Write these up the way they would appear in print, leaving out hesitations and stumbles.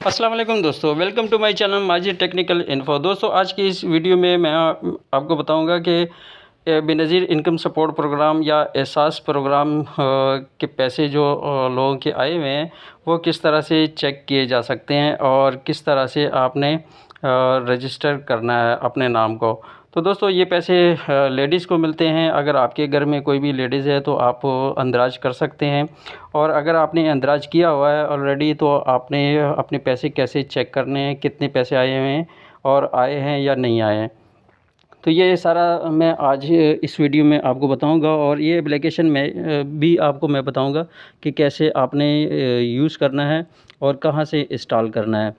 अस्सलाम वालेकुम दोस्तों, welcome to my channel Majid technical info. दोस्तों आज की इस वीडियो में मैं आपको बताऊंगा कि बेनज़ीर इनकम सपोर्ट प्रोग्राम या एहसास प्रोग्राम के पैसे जो लोगों के आए हुए हैं वो किस तरह से चेक किए जा सकते हैं और किस तरह से आपने रजिस्टर करना है अपने नाम को। तो दोस्तों ये पैसे लेडीज़ को मिलते हैं। अगर आपके घर में कोई भी लेडीज़ है तो आप अंदराज कर सकते हैं, और अगर आपने अंदराज किया हुआ है ऑलरेडी तो आपने अपने पैसे कैसे चेक करने हैं, कितने पैसे आए हुए हैं और आए हैं या नहीं आए हैं। तो ये सारा मैं आज इस वीडियो में आपको बताऊंगा, और ये एप्लीकेशन में भी आपको मैं बताऊंगा कि कैसे आपने यूज़ करना है और कहां से इंस्टॉल करना है।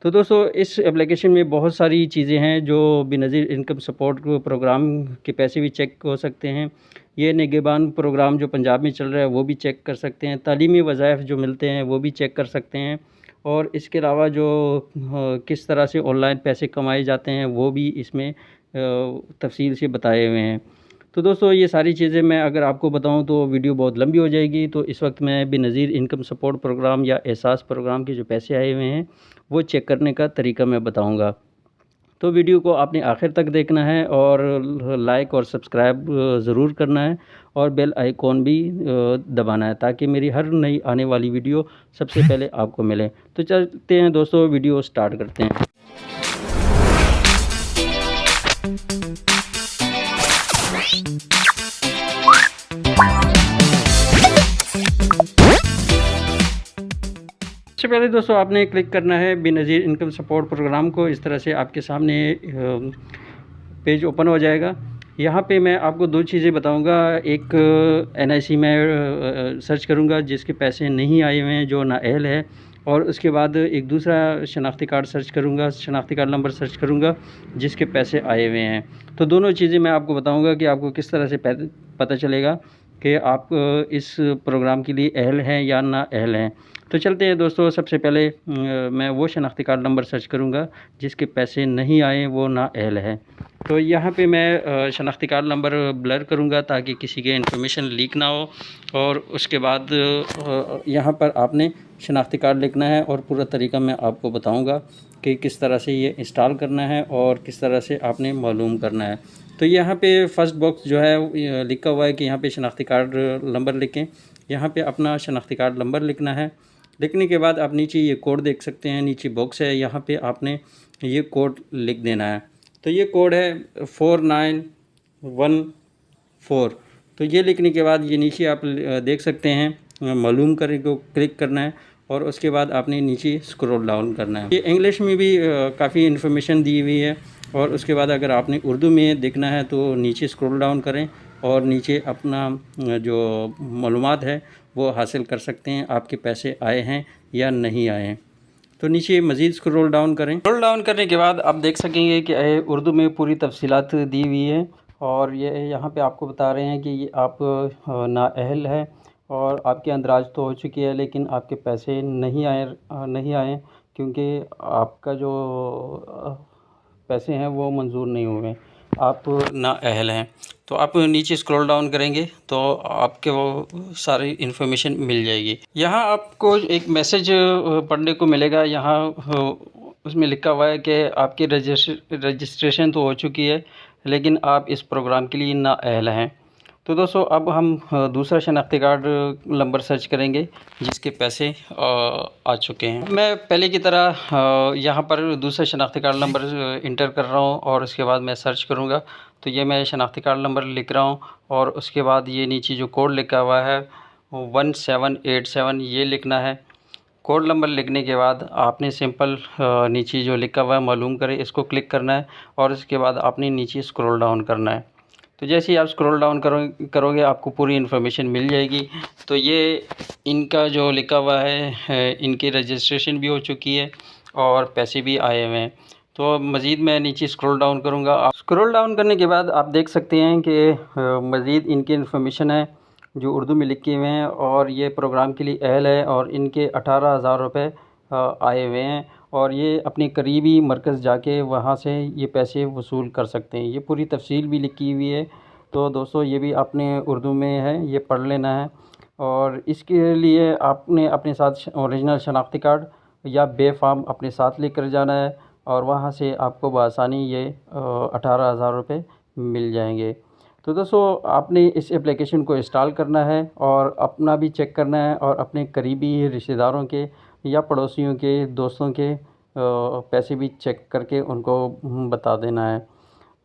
तो दोस्तों इस एप्लीकेशन में बहुत सारी चीज़ें हैं जो बेनज़ीर इनकम सपोर्ट प्रोग्राम के पैसे भी चेक हो सकते हैं। ये निगहबान प्रोग्राम जो पंजाब में चल रहा है वो भी चेक कर सकते हैं। तालीमी वज़ाइफ जो मिलते हैं वो भी चेक कर सकते हैं, और इसके अलावा जो किस तरह से ऑनलाइन पैसे कमाए जाते हैं वो भी इसमें तफसील से बताए हुए हैं। तो दोस्तों ये सारी चीज़ें मैं अगर आपको बताऊं तो वीडियो बहुत लंबी हो जाएगी। तो इस वक्त मैं बेनज़ीर इनकम सपोर्ट प्रोग्राम या एहसास प्रोग्राम के जो पैसे आए हुए हैं वो चेक करने का तरीका मैं बताऊंगा। तो वीडियो को आपने आखिर तक देखना है और लाइक और सब्सक्राइब ज़रूर करना है, और बेल आइकॉन भी दबाना है ताकि मेरी हर नई आने वाली वीडियो सबसे पहले आपको मिले। तो चलते हैं दोस्तों, वीडियो स्टार्ट करते हैं। सबसे पहले दोस्तों आपने क्लिक करना है बेनज़ीर इनकम सपोर्ट प्रोग्राम को। इस तरह से आपके सामने पेज ओपन हो जाएगा। यहाँ पे मैं आपको दो चीज़ें बताऊँगा। एक NIC में सर्च करूँगा जिसके पैसे नहीं आए हुए हैं, जो नाअहल है, और उसके बाद एक दूसरा शनाख्ती कार्ड सर्च करूँगा, शनाख्ती कार्ड नंबर सर्च करूँगा जिसके पैसे आए हुए हैं। तो दोनों चीज़ें मैं आपको बताऊँगा कि आपको किस तरह से पता चलेगा कि आप इस प्रोग्राम के लिए अहल हैं या ना अहल हैं। तो चलते हैं दोस्तों, सबसे पहले मैं वो शनाख्ती कार्ड नंबर सर्च करूँगा जिसके पैसे नहीं आए, वो ना अहल है। तो यहाँ पे मैं शनाख्ती कार्ड नंबर ब्लर करूँगा ताकि किसी के इन्फॉर्मेशन लीक ना हो, और उसके बाद यहाँ पर आपने शनाख्ती कार्ड लिखना है, और पूरा तरीका मैं आपको बताऊँगा कि किस तरह से ये इंस्टॉल करना है और किस तरह से आपने मालूम करना है। तो यहाँ पे फर्स्ट बॉक्स जो है लिखा हुआ है कि यहाँ पे शनाख्ती कार्ड नंबर लिखें। यहाँ पे अपना शनाख्ती कार्ड नंबर लिखना है। लिखने के बाद आप नीचे ये कोड देख सकते हैं, नीचे बॉक्स है, यहाँ पे आपने ये कोड लिख देना है। तो ये कोड है 4914। तो ये लिखने के बाद ये नीचे आप देख सकते हैं मालूम करें को क्लिक करना है, और उसके बाद आपने नीचे स्क्रॉल डाउन करना है। ये इंग्लिश में भी काफ़ी इन्फॉर्मेशन दी हुई है, और उसके बाद अगर आपने उर्दू में देखना है तो नीचे स्क्रॉल डाउन करें और नीचे अपना जो मालूमात है वो हासिल कर सकते हैं, आपके पैसे आए हैं या नहीं आए हैं। तो नीचे मज़ीद स्क्रॉल डाउन करें। स्क्रॉल डाउन करने के बाद आप देख सकेंगे कि उर्दू में पूरी तफसीलात दी हुई है, और ये यहाँ पे आपको बता रहे हैं कि ये आप नाअहल है और आपके अंदराज तो हो चुकी है, लेकिन आपके पैसे नहीं आए क्योंकि आपका जो पैसे हैं वो मंजूर नहीं हुए, आप नाअहल हैं। तो आप नीचे स्क्रॉल डाउन करेंगे तो आपके वो सारी इन्फॉर्मेशन मिल जाएगी। यहाँ आपको एक मैसेज पढ़ने को मिलेगा। यहाँ उसमें लिखा हुआ है कि आपकी रजिस्ट्रेशन तो हो चुकी है, लेकिन आप इस प्रोग्राम के लिए नाअहल हैं। तो दोस्तों अब हम दूसरा शनाख्ती कार्ड नंबर सर्च करेंगे जिसके पैसे आ चुके हैं। मैं पहले की तरह यहाँ पर दूसरा शनाख्ती कार्ड नंबर इंटर कर रहा हूँ, और उसके बाद मैं सर्च करूँगा। तो ये मैं शनाख्ती कार्ड नंबर लिख रहा हूँ, और उसके बाद ये नीचे जो कोड लिखा हुआ है 1787 ये लिखना है। कोड नंबर लिखने के बाद आपने सिंपल नीचे जो लिखा हुआ है मालूम करें इसको क्लिक करना है, और उसके बाद आपने नीचे स्क्रॉल डाउन करना है। तो जैसे ही आप स्क्रॉल डाउन करोगे आपको पूरी इन्फॉर्मेशन मिल जाएगी। तो ये इनका जो लिखा हुआ है इनकी रजिस्ट्रेशन भी हो चुकी है और पैसे भी आए हुए हैं। तो मज़ीद मैं नीचे स्क्रॉल डाउन करूँगा। स्क्रॉल डाउन करने के बाद आप देख सकते हैं कि मज़ीद इनकी इन्फॉर्मेशन है जो उर्दू में लिखे हुए हैं, और ये प्रोग्राम के लिए अहल है, और इनके 18,000 रुपये आए हुए हैं, और ये अपने करीबी मरकज़ जाके वहाँ से ये पैसे वसूल कर सकते हैं। ये पूरी तफसील भी लिखी हुई है। तो दोस्तों ये भी आपने उर्दू में है, ये पढ़ लेना है, और इसके लिए आपने अपने साथ ओरिजिनल शनाख्ती कार्ड या बे फार्म अपने साथ लेकर जाना है और वहाँ से आपको बआसानी ये 18,000 रुपये मिल जाएंगे। तो दोस्तों आपने इस एप्लीकेशन को इंस्टॉल करना है और अपना भी चेक करना है और अपने करीबी रिश्तेदारों के या पड़ोसियों के, दोस्तों के पैसे भी चेक करके उनको बता देना है।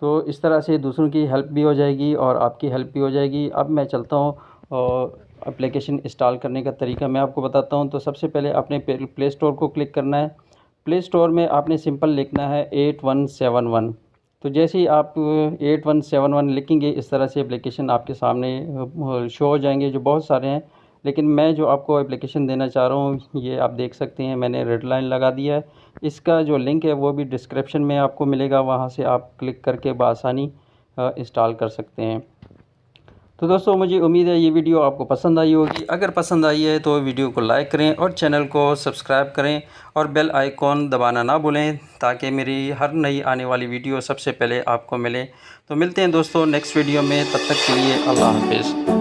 तो इस तरह से दूसरों की हेल्प भी हो जाएगी और आपकी हेल्प भी हो जाएगी। अब मैं चलता हूँ और एप्लीकेशन इंस्टॉल करने का तरीका मैं आपको बताता हूँ। तो सबसे पहले आपने प्ले स्टोर को क्लिक करना है। प्ले स्टोर में आपने सिंपल लिखना है 8171। तो जैसे ही आप 8171 लिखेंगे इस तरह से एप्लीकेशन आपके सामने शो हो जाएंगे, जो बहुत सारे हैं। लेकिन मैं जो आपको एप्लीकेशन देना चाह रहा हूँ ये आप देख सकते हैं, मैंने रेड लाइन लगा दिया है। इसका जो लिंक है वो भी डिस्क्रिप्शन में आपको मिलेगा, वहाँ से आप क्लिक करके बआसानी इंस्टॉल कर सकते हैं। तो दोस्तों मुझे उम्मीद है ये वीडियो आपको पसंद आई होगी। अगर पसंद आई है तो वीडियो को लाइक करें और चैनल को सब्सक्राइब करें और बेल आइकॉन दबाना ना भूलें ताकि मेरी हर नई आने वाली वीडियो सबसे पहले आपको मिले। तो मिलते हैं दोस्तों नेक्स्ट वीडियो में, तब तक के लिए अल्लाह हाफिज़।